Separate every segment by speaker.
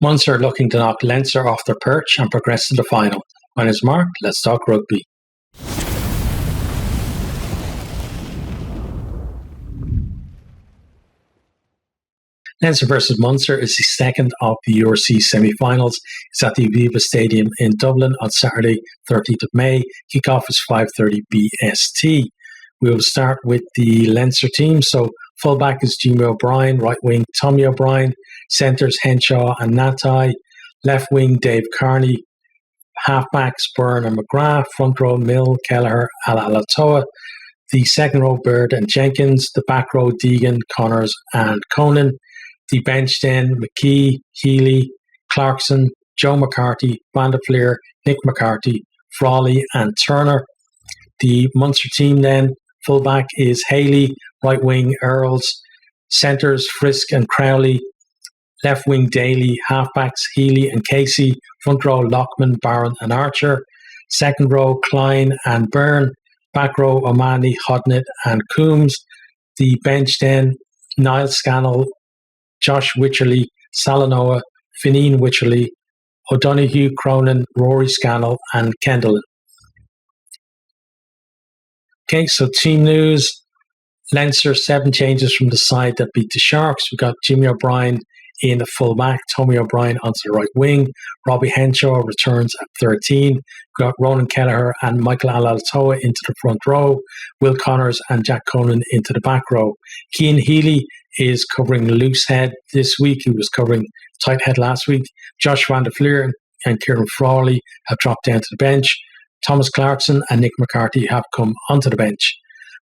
Speaker 1: Munster looking to knock Leinster off their perch and progress to the final. My name is Mark, let's talk rugby. Leinster versus Munster is the second of the URC semi-finals. It's at the Aviva Stadium in Dublin on Saturday, 13th of May. Kickoff is 5:30 BST. We will start with the Leinster team. So fullback is Jimmy O'Brien, right wing Tommy O'Brien, centres Henshaw and Natai, left wing Dave Carney, halfbacks Byrne and McGrath, front row Mill, Kelleher, Alatoa, the second row Baird and Jenkins, the back row Deegan, Connors and Conan. The bench then, McKee, Healy, Clarkson, Joe McCarthy, Van der Fleer, Nick McCarthy, Frawley and Turner. The Munster team then, fullback is Haley, right wing Earls, centres Frisk and Crowley, left wing Daly, halfbacks Healy and Casey, front row Lockman, Barron and Archer, second row Klein and Byrne, back row Omani, Hodnett and Coombs. The bench then, Niall Scannell, Josh Wycherley, Salanoa, Fineen Wycherley, O'Donoghue, Cronin, Rory Scannell and Kendall. Okay, so team news. Leinster, 7 changes from the side that beat the Sharks. We've got Jimmy O'Brien in the full back, Tommy O'Brien onto the right wing, Robbie Henshaw returns at 13. We've got Ronan Kelleher and Michael Alatoa into the front row, Will Connors and Jack Conan into the back row. Cian Healy is covering loose head this week. He was covering tight head last week. Josh Van der Fleer and Kieran Frawley have dropped down to the bench. Thomas Clarkson and Nick McCarthy have come onto the bench.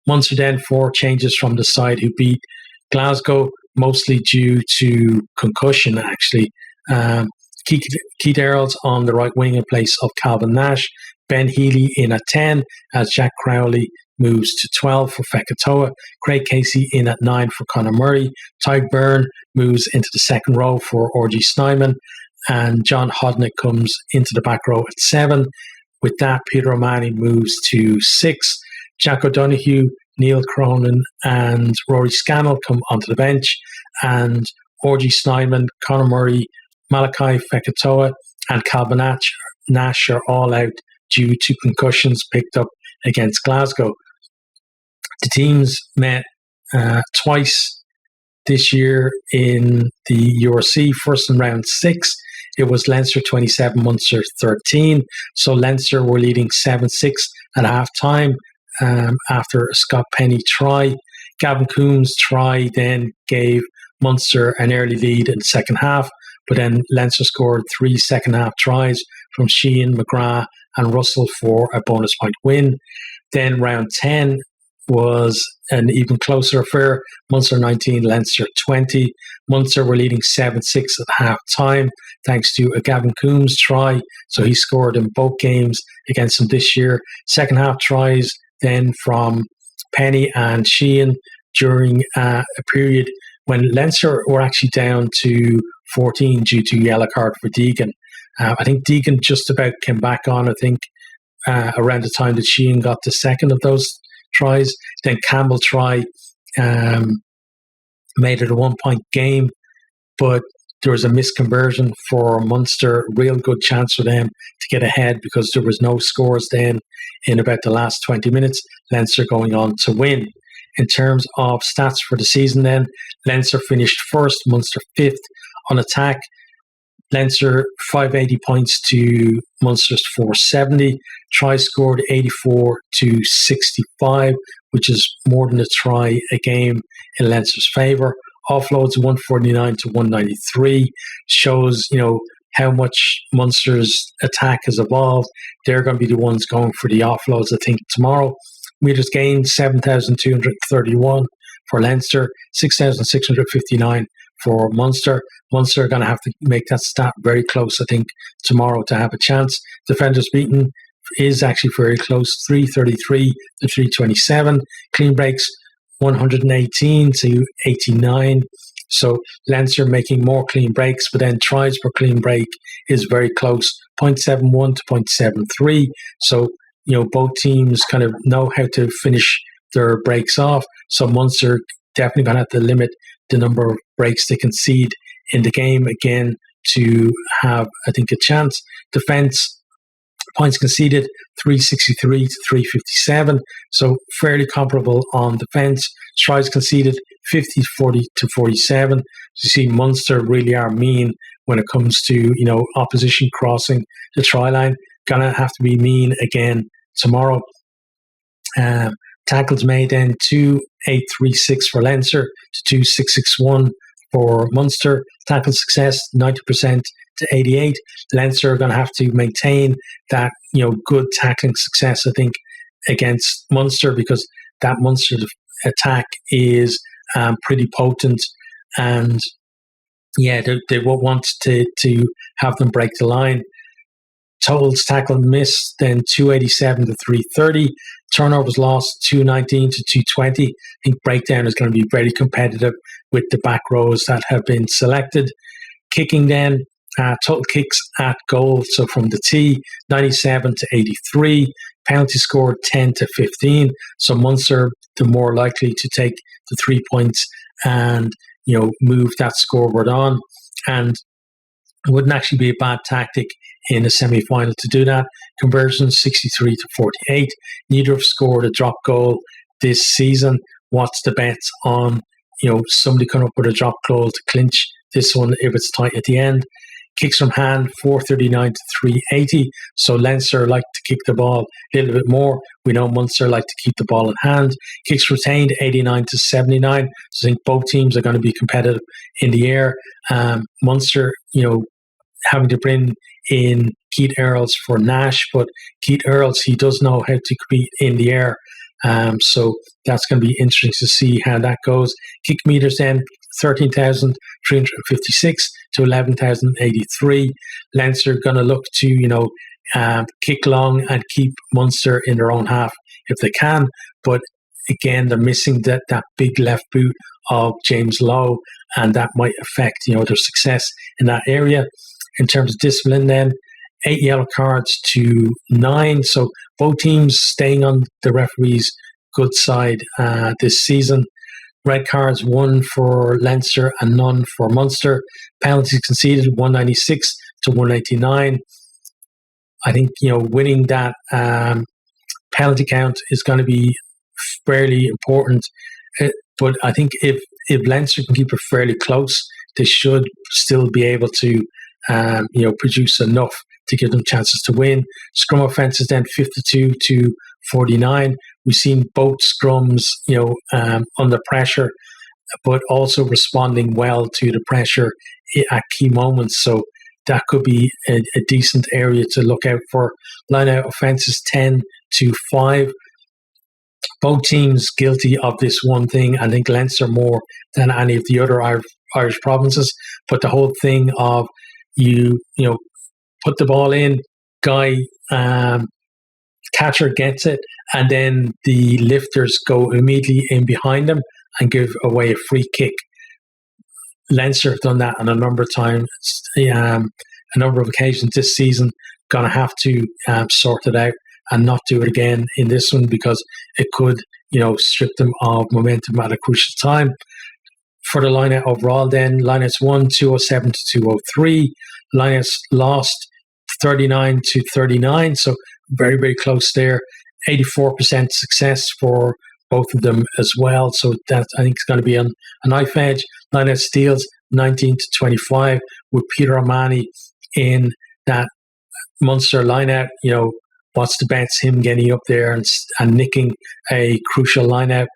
Speaker 1: Munster then 4 changes from the side who beat Glasgow, mostly due to concussion actually. Keith Earls on the right wing in place of Calvin Nash. Ben Healy in at 10 as Jack Crowley moves to 12 for Fekatoa. Craig Casey in at 9 for Conor Murray. Tyg Byrne moves into the second row for R.G. Snyman. And John Hodnett comes into the back row at 7. With that, Peter O'Mahony moves to 6. Jack O'Donoghue, Neil Cronin and Rory Scannell come onto the bench. And R.G. Snyman, Conor Murray, Malachi Fekatoa and Calvin Nash are all out due to concussions picked up against Glasgow. The teams met twice this year in the URC, first in round 6. It was Leinster 27, Munster 13. So Leinster were leading 7-6 at half-time after a Scott Penny try. Gavin Coombs' try then gave Munster an early lead in the second half, but then Leinster scored 3 second-half tries from Sheehan, McGrath and Russell for a bonus point win. Then round 10 was an even closer affair. Munster 19, Leinster 20. Munster were leading 7-6 at half-time thanks to a Gavin Coombs try. So he scored in both games against them this year. Second half tries then from Penny and Sheehan during a period when Leinster were actually down to 14 due to yellow card for Deegan. I think Deegan just about came back on, I think, around the time that Sheehan got the second of those tries. Then Campbell try made it a 1-point game, but there was a misconversion for Munster. Real good chance for them to get ahead because there was no scores then in about the last 20 minutes. Leinster going on to win. In terms of stats for the season then, Leinster finished first, Munster 5th on attack. Leinster 580 points to Munster's 470. Tries scored 84 to 65, which is more than a try a game in Leinster's favour. Offloads 149 to 193 shows, how much Munster's attack has evolved. They're going to be the ones going for the offloads, I think, tomorrow. Meters gained 7,231 for Leinster, 6,659 for Munster. Munster are going to have to make that stat very close, I think, tomorrow to have a chance. Defenders beaten is actually very close, 333 to 327. Clean breaks 118 to 89. So Leinster making more clean breaks, but then tries per clean break is very close, 0.71 to 0.73. So, both teams kind of know how to finish their breaks off. So Munster definitely going to have to limit the number of breaks they concede in the game again to have, I think, a chance. Defence, points conceded 363 to 357, so fairly comparable on defence. Tries conceded 40 to 47. You see, Munster really are mean when it comes to opposition crossing the try line. Gonna have to be mean again tomorrow. Tackles made then 2,836 for Leinster to 2,661 for Munster. Tackle success 90% to 88. Leinster are going to have to maintain that good tackling success, I think, against Munster, because that Munster attack is pretty potent, and they won't want to have them break the line. Totals tackled missed then 287 to 330. Turnovers lost 219 to 220. I think breakdown is going to be very competitive with the back rows that have been selected. Kicking then, total kicks at goal, so from the tee, 97 to 83. Penalty score 10 to 15. So Munster, the more likely to take the 3 points and move that scoreboard on. And it wouldn't actually be a bad tactic in a semi-final to do that. Conversions 63 to 48. Neither have scored a drop goal this season. What's the bets on somebody coming up with a drop goal to clinch this one if it's tight at the end? Kicks from hand 439 to 380. So Leinster like to kick the ball a little bit more. We know Munster like to keep the ball in hand. Kicks retained 89 to 79. So I think both teams are going to be competitive in the air. Munster, having to bring in Keith Earls for Nash, but Keith Earls, he does know how to compete in the air. So that's going to be interesting to see how that goes. Kick meters then 13,356 to 11,083. Leinster going to look to kick long and keep Munster in their own half if they can, but again they're missing that big left boot of James Lowe, and that might affect their success in that area. In terms of discipline then, 8 yellow cards to 9, so both teams staying on the referee's good side this season. Red cards, 1 for Leinster and none for Munster. Penalties conceded 196 to 189. I think winning that penalty count is going to be fairly important. But I think if Leinster can keep it fairly close, they should still be able to produce enough to give them chances to win. Scrum offences then 52 to 49. We've seen both scrums, under pressure, but also responding well to the pressure at key moments. So that could be a decent area to look out for. Line-out offences 10 to 5. Both teams guilty of this one thing. I think Leinster more than any of the other Irish provinces. But the whole thing of you put the ball in, guy catcher gets it, and then the lifters go immediately in behind them and give away a free kick. Leinster have done that on a number of times, a number of occasions this season. Going to have to sort it out and not do it again in this one, because it could, strip them of momentum at a crucial time. For the line-out overall then, line-outs won 207 to 203. Line-outs lost 39 to 39, so very, very close there. 84% success for both of them as well, so that I think is going to be on a knife edge. Line-out steals 19 to 25 with Peter O'Mahony in that Munster line-out. What's the bets him getting up there and nicking a crucial line-out,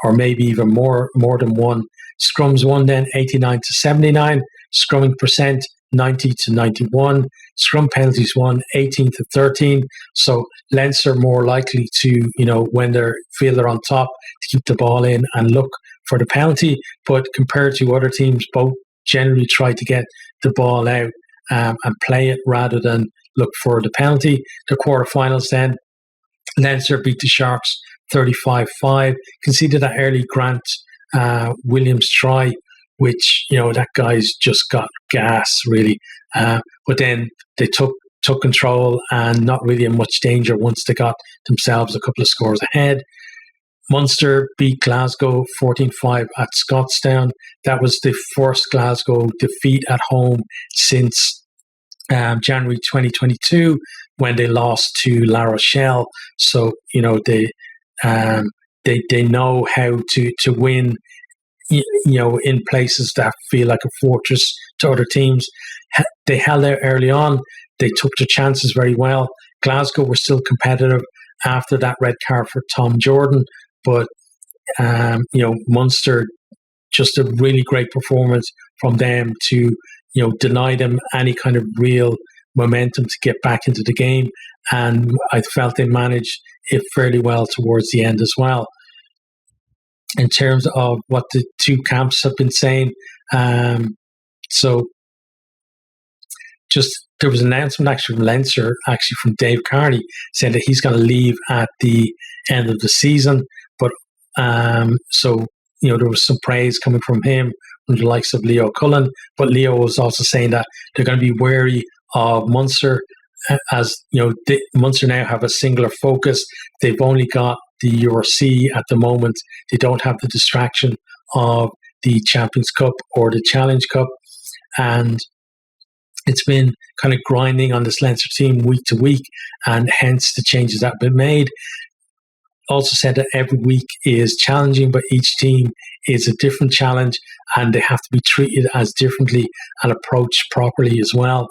Speaker 1: or maybe even more than one. Scrums won then 89 to 79. Scrumming percent 90 to 91. Scrum penalties won 18 to 13. So Leinster more likely to, when they feel they're on top, to keep the ball in and look for the penalty. But compared to other teams, both generally try to get the ball out and play it rather than look for the penalty. The quarterfinals then, Leinster beat the Sharks 35-5, conceded that early Grant Williams try, which, that guy's just got gas, really. But then they took control and not really in much danger once they got themselves a couple of scores ahead. Munster beat Glasgow 14-5 at Scottstown. That was the first Glasgow defeat at home since January 2022 when they lost to La Rochelle. So, they know how to win, in places that feel like a fortress to other teams. They held out early on. They took their chances very well. Glasgow were still competitive after that red card for Tom Jordan. But, Munster, just a really great performance from them to, deny them any kind of real momentum to get back into the game. And I felt they managed it fairly well towards the end as well. In terms of what the two camps have been saying, so just there was an announcement actually from Leinster, actually from Dave Carney, saying that he's going to leave at the end of the season. But so there was some praise coming from him, from the likes of Leo Cullen. But Leo was also saying that they're going to be wary of Munster, as Munster now have a singular focus. They've only got the URC at the moment. They don't have the distraction of the Champions Cup or the Challenge Cup, and it's been kind of grinding on this Leinster team week to week, and hence the changes that have been made. Also said that every week is challenging, but each team is a different challenge, and they have to be treated as differently and approached properly as well.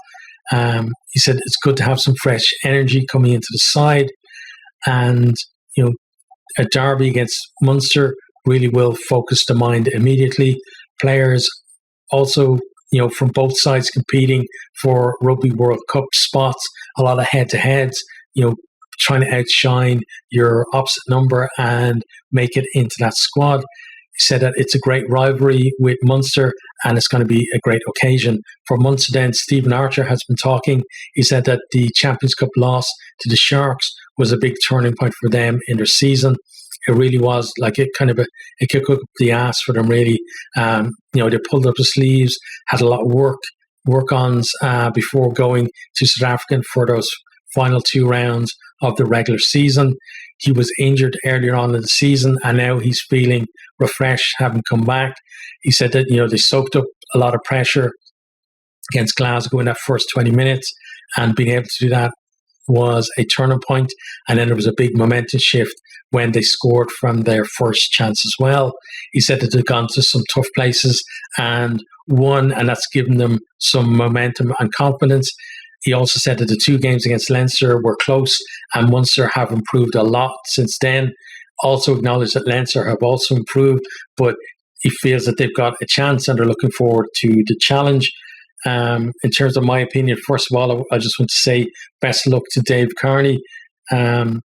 Speaker 1: He said it's good to have some fresh energy coming into the side, and a derby against Munster really will focus the mind immediately. Players also, from both sides competing for Rugby World Cup spots, a lot of head-to-heads, trying to outshine your opposite number and make it into that squad. He said that it's a great rivalry with Munster and it's going to be a great occasion. For Munster then, Stephen Archer has been talking. He said that the Champions Cup loss to the Sharks was a big turning point for them in their season. It really was like a kick up the ass for them, really. They pulled up the sleeves, had a lot of work-ons before going to South Africa for those final 2 rounds of the regular season. He was injured earlier on in the season, and now he's feeling refreshed, having come back. He said that, they soaked up a lot of pressure against Glasgow in that first 20 minutes, and being able to do that was a turning point. And then there was a big momentum shift when they scored from their first chance as well. He said that they've gone to some tough places and won, and that's given them some momentum and confidence. He also said that the 2 games against Leinster were close, and Munster have improved a lot since then. Also acknowledged that Leinster have also improved, but he feels that they've got a chance and they're looking forward to the challenge. In terms of my opinion, first of all, I just want to say best of luck to Dave Carney. Not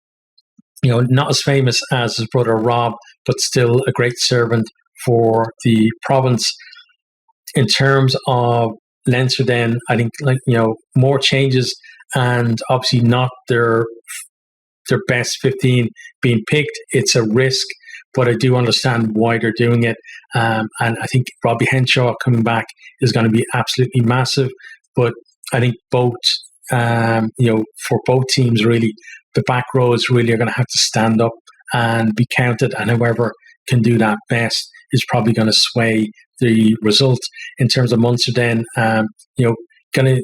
Speaker 1: as famous as his brother Rob, but still a great servant for the province. In terms of Leinster then, I think more changes, and obviously not their best 15 being picked. It's a risk, but I do understand why they're doing it. And I think Robbie Henshaw coming back is going to be absolutely massive. But I think both, for both teams, really, the back rows really are going to have to stand up and be counted. And whoever can do that best is probably going to sway the result. In terms of Munster then, going to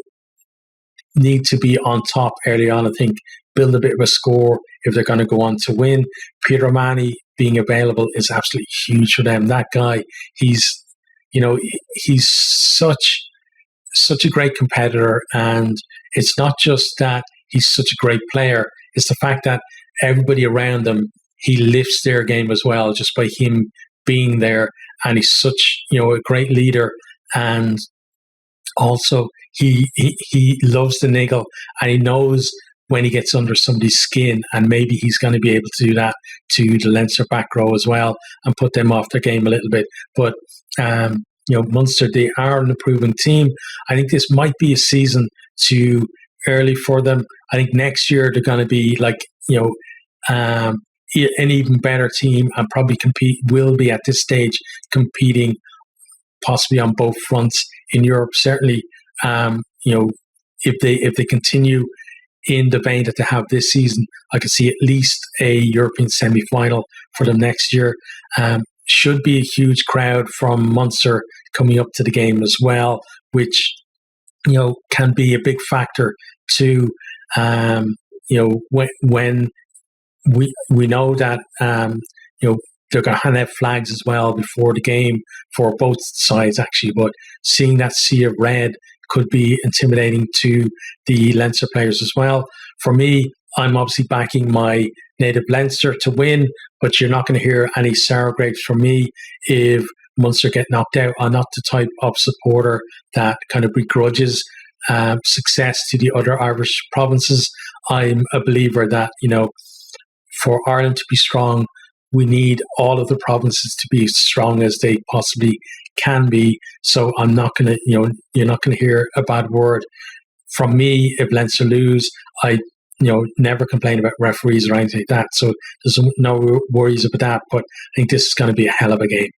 Speaker 1: need to be on top early on, I think, build a bit of a score if they're going to go on to win. Peter O'Mahony being available is absolutely huge for them. That guy, he's such a great competitor, and it's not just that he's such a great player, it's the fact that everybody around him, he lifts their game as well just by him being there, and he's such a great leader, and also he loves the niggle, and he knows when he gets under somebody's skin, and maybe he's going to be able to do that to the Leinster back row as well and put them off their game a little bit. But Munster, they are an improving team. I think this might be a season too early for them. I think next year they're going to be an even better team, and probably will be at this stage competing possibly on both fronts in Europe. Certainly, if they continue in the vein that they have this season, I could see at least a European semi-final for them next year. Should be a huge crowd from Munster coming up to the game as well, which can be a big factor to when we know that they're going to hand out flags as well before the game for both sides actually, but seeing that sea of red could be intimidating to the Leinster players as well. For me, I'm obviously backing my native Leinster to win, but you're not going to hear any sour grapes from me if Munster get knocked out. I'm not the type of supporter that kind of begrudges success to the other Irish provinces. I'm a believer that, for Ireland to be strong, we need all of the provinces to be as strong as they possibly can be. So I'm not going to, you're not going to hear a bad word from me if Leinster lose. I never complain about referees or anything like that. So there's no worries about that. But I think this is going to be a hell of a game.